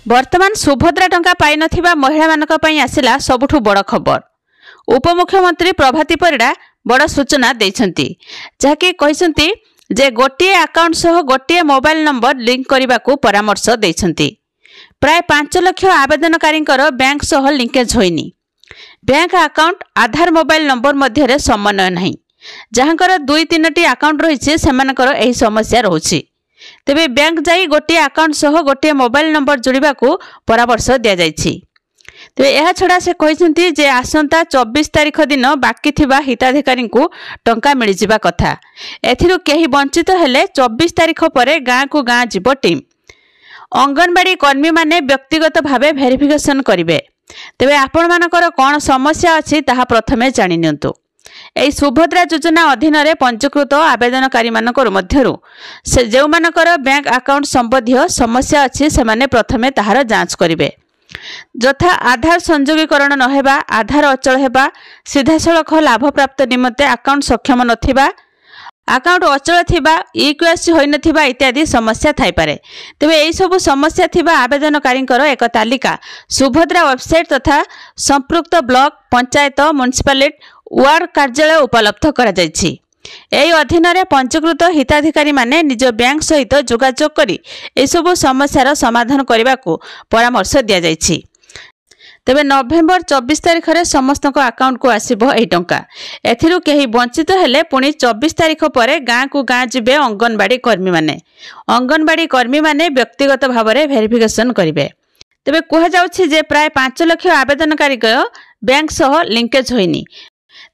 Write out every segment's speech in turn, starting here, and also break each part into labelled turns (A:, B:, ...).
A: वर्तमान सुभद्रा टंका पाई नथिबा महिला मानक पई आसिला सबुठु बड़ खबर। उपमुख्यमंत्री प्रभाती परिड़ा बड़ सूचना देइछंती, जाके कहिसंती जे गोटे अकाउंट सह गोटे मोबाइल नंबर लिंक करने को परामर्श देइछंती। प्राय 5 लाख आवेदनकारींकर बैंक सह लिंकेज होइनी। बैंक अकाउंट आधार मोबाइल नंबर मध्य समन्वय नहीं, जहाँकर 2-3टी अकाउंट रही सेमानकर एही समस्या रहुछि। तेबे बैंक जाई गोटे अकाउंट सह गोटे मोबाइल नंबर जोड़िबा को परामर्श दिया जाइछि। तेबे यह छड़ा से कहिसंती जे आसंता 24 तारिख दिन बाकी थिबा हिताधिकारी को टंका मिल जिबा कथा। एथिरु केही वंचित हेले 24 तारिख परे गाँ को गाँ जीव टीम। अंगनवाड़ी कर्मी माने व्यक्तिगत भावे वेरिफिकेशन करिवे। तेबे आपण मानकर कोन समस्या अछि ताहा प्रथमे जानि नियंतु। एई सुभद्रा योजना अधीन रे पंजीकृत आवेदनकारी मानकर मध्यरु से जेउ मानकर बैंक अकाउंट संबंधी समस्या अछि से माने प्रथमे ताहार जांच करिवे। जथा आधार संयोगीकरण नहेबा, आधार अचल हेबा, सीधासलख लाभ प्राप्त निमंते अकाउंट सक्षम नथिबा, अकाउंट अचल थिबा, इक्वेसी होई नथिबा इत्यादि समस्या थाई पारे। तेबे एई सब समस्या थिबा आवेदनकारींकर एक तालिका सुभद्रा वेबसाइट तथा संपृक्त ब्लॉक, पंचायत, म्युनिसिपालिटी, वार्ड कार्यालय उपलब्ध करा जायछि। एई अधीन रे पंजीकृत हिताधिकारी माने निज बैंक सहित जोगाजोग करी ए सब समस्यार समाधान करने को परामर्श दिया जायछि। तेबे नवेम्बर 24 तारिख रे समस्त अकाउंट को आसीबो एही टंका। एथिरु केही वंचित हेले पुणी 24 तारिख परे गाँ को गाँ जिबे अंगनवाड़ी कर्मी माने। अंगनवाड़ी कर्मी माने व्यक्तिगत भाव में वेरिफिकेशन करिवे। तेबे कह जाउछि जे प्राय 5 लाख आवेदनकारी बैंक सह लिंकेज होइनी।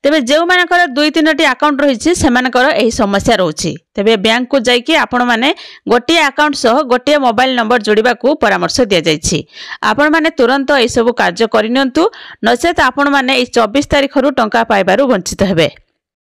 A: तेबे जेउ मानकर 2-3टी अकाउंट रही सेमानकर एही समस्या रहउछि। तेबे बैंक को जाइए आपण माने गोटे अकाउंट सह गोटे मोबाइल नंबर जोड़िबा को परामर्श दिया जाइछि। आपण माने तुरंत एई सब कार्य करिनियंतु, नचेत आपण माने 24 तारिख रु टंका पाइबारु वंचित हेबे।